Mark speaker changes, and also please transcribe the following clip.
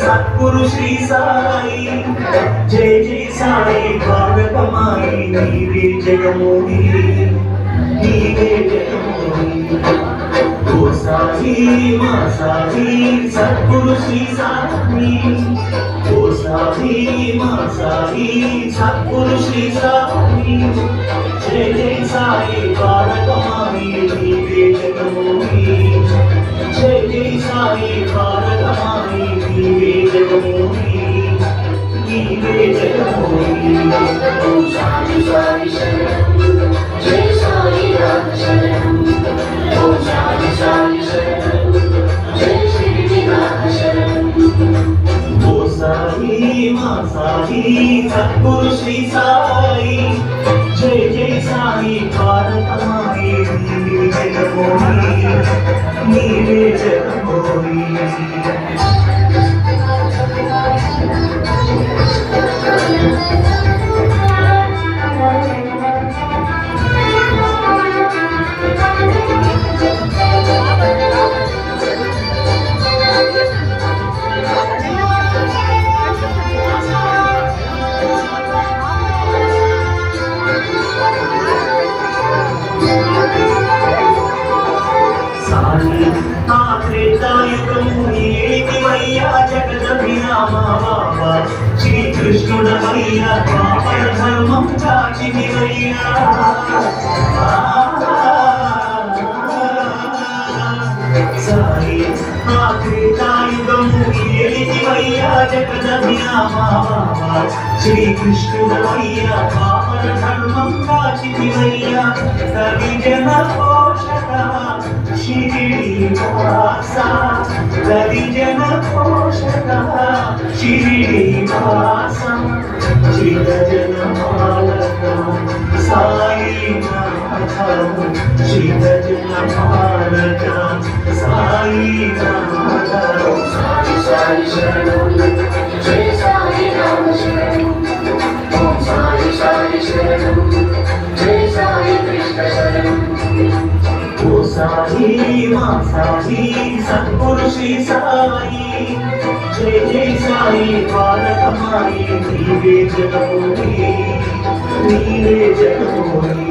Speaker 1: సద్గురు శ్రీ సాయి జై జై సాయి భాగవతమాయి నీవే జగమోహి నీవే జగమోహి ఓ సాయి మా సాయి సద్గురు శ్రీ సాయి ఓ సాయి మా సాయి సద్గురు శ్రీ సాయి జై జై సాయి భాగవతమాయి నీవే జగమోహి జై జై సాయి భారతమాయి నీవే జగమోహి నీవే జగమోహి ఓం సాయి సాయి శరణం జై సాయి రామ శరణం ఓం సాయి సాయి శరణం జై శ్రీ రామ శరణం ఓ సాయి మా సాయి సద్గురు శ్రీ సాయి జై జై సాయి భారతమాయి నీవే జగమోహి నీవే జగమోహి శ్రీకృష్ణుడవయ్యా పాపర ధర్మం చాచినివయ్యా సాయి మా త్రేతాయుగము ఏలితివయ్యా జగదభిరామా శ్రీకృష్ణుడవయ్యా పాపర ధర్మం చాచినివయ్యా కవి జన పోషక శ్రీనివాస హరిజన పోషక శ్రీనివాస శ్రీజన పాలక సాయినాథ శ్రీజన పాలక సాయినాథ సాయి సాయి శరణం జై సాయి రామ శరణం ఓం సాయి సాయి శరణం జై సాయి కృష్ణ శరణం ఓ సాయి మా సాయి సద్గురు శ్రీ సాయి జై జై సాయి భారతమాయి నీవే జగమోహి నీవే జగమోహి